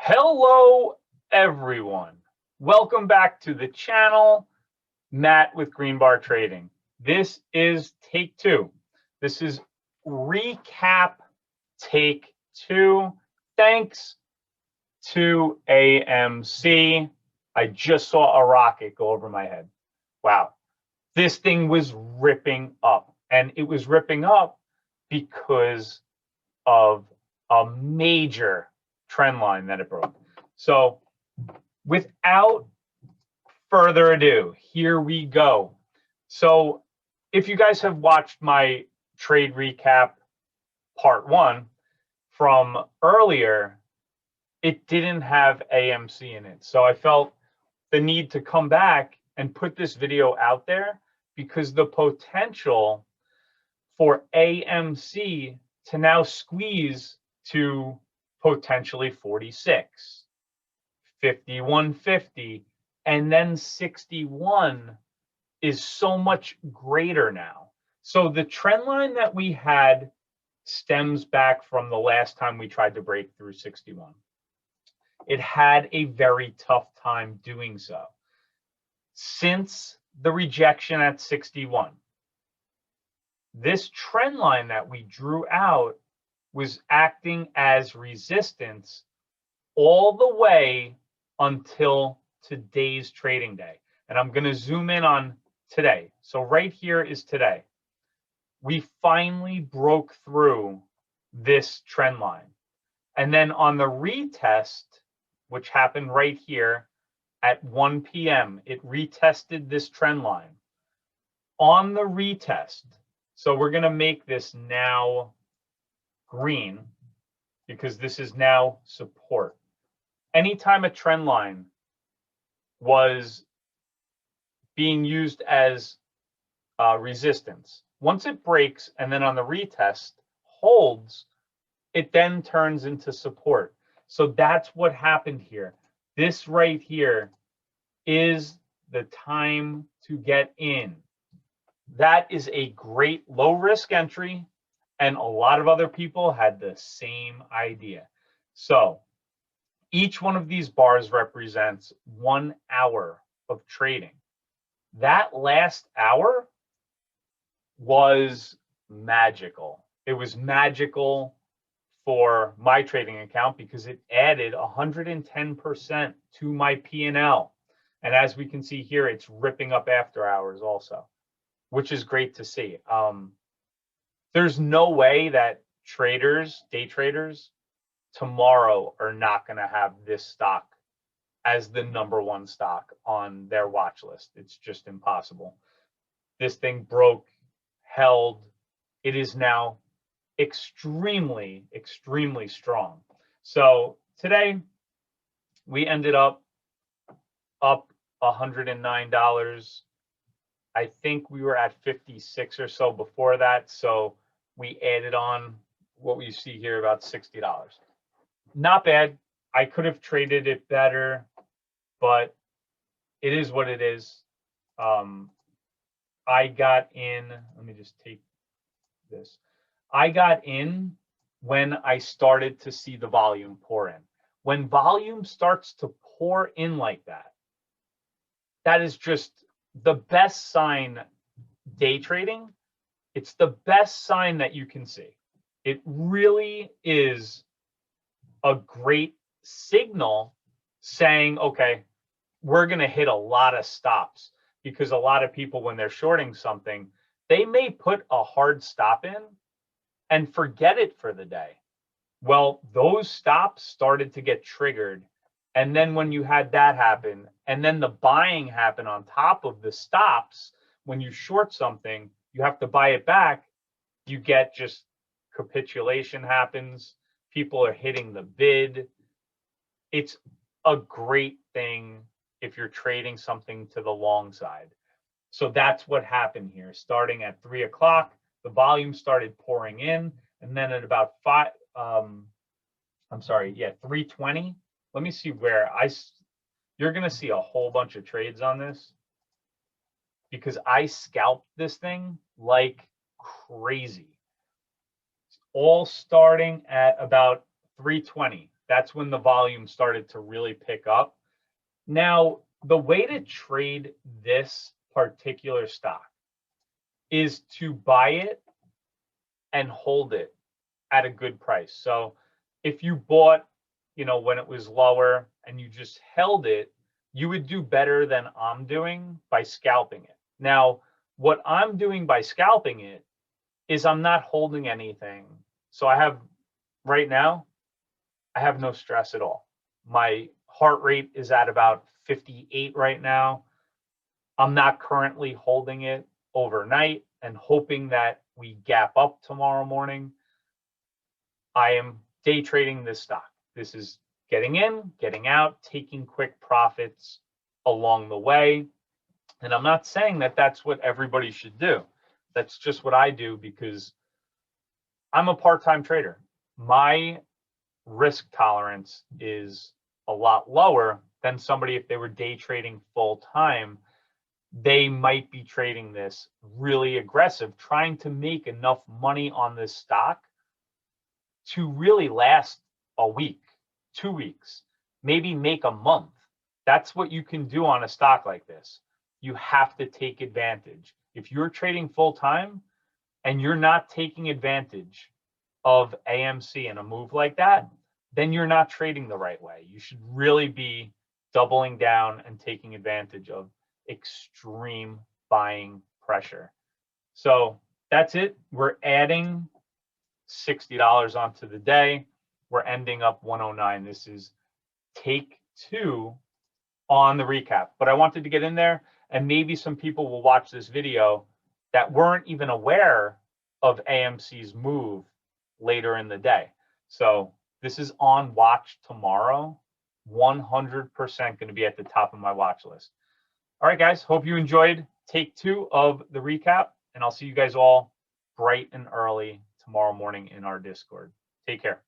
Hello, everyone. Welcome back to the channel, Matt with Green Bar Trading. This is take two. This is recap take two. Thanks to AMC. I just saw a rocket go over my head. Wow. This thing was ripping up, and it was ripping up because of a major trend line that it broke. So without further ado, here we go. So if you guys have watched my trade recap part one from earlier, it didn't have AMC in it. So I felt the need to come back and put this video out there because the potential for AMC to now squeeze to potentially 46, 51.50, and then 61 is so much greater now. So the trend line that we had stems back from the last time we tried to break through 61. It had a very tough time doing so. Since the rejection at 61, this trend line that we drew out was acting as resistance all the way until today's trading day. And I'm going to zoom in on today. So right here is today. We finally broke through this trend line. And then on the retest, which happened right here at 1 p.m., it retested this trend line. On the retest, so we're going to make this now green because this is now support. Anytime a trend line was being used as resistance, once it breaks and then on the retest holds, it then turns into support. So that's what happened here. This right here is the time to get in. That is a great low risk entry. And a lot of other people had the same idea. So each one of these bars represents 1 hour of trading. That last hour was magical. It was magical for my trading account because it added 110% to my P&L. And as we can see here, it's ripping up after hours also, which is great to see. There's no way that traders, day traders, tomorrow are not going to have this stock as the #1 stock on their watch list. It's just impossible. This thing broke, held. It is now extremely, extremely strong. So today we ended up $109. I think we were at 56 or so before that. So we added on what we see here, about $60. Not bad. I could have traded it better, but it is what it is. I got in, let me just take this. I got in when I started to see the volume pour in. When volume starts to pour in like that, that is just the best sign day trading. It's the best sign that you can see. It really is a great signal saying, okay, we're going to hit a lot of stops, because a lot of people, when they're shorting something, they may put a hard stop in and forget it for the day. Well, those stops started to get triggered. And then when you had that happen, and then the buying happen on top of the stops, when you short something, you have to buy it back, you get just capitulation happens. People are hitting the bid. It's a great thing if you're trading something to the long side. So that's what happened here. Starting at 3 o'clock, the volume started pouring in. And then at about 3:20. Let me see where you're going to see a whole bunch of trades on this, because I scalped this thing like crazy. All starting at about 3:20. That's when the volume started to really pick up. Now, the way to trade this particular stock is to buy it and hold it at a good price. So if you bought, when it was lower and you just held it, you would do better than I'm doing by scalping it. Now, what I'm doing by scalping it is I'm not holding anything. So right now, I have no stress at all. My heart rate is at about 58 right now. I'm not currently holding it overnight and hoping that we gap up tomorrow morning. I am day trading this stock. This is getting in, getting out, taking quick profits along the way. And I'm not saying that that's what everybody should do. That's just what I do because I'm a part-time trader. My risk tolerance is a lot lower than somebody if they were day trading full-time. They might be trading this really aggressive, trying to make enough money on this stock to really last a week, 2 weeks, maybe make a month. That's what you can do on a stock like this. You have to take advantage. If you're trading full-time and you're not taking advantage of AMC in a move like that, then you're not trading the right way. You should really be doubling down and taking advantage of extreme buying pressure. So that's it. We're adding $60 onto the day. We're ending up 109. This is take 2 on the recap. But I wanted to get in there, and maybe some people will watch this video that weren't even aware of AMC's move later in the day. So this is on watch tomorrow. 100% going to be at the top of my watch list. All right, guys, hope you enjoyed take 2 of the recap, and I'll see you guys all bright and early tomorrow morning in our Discord. Take care.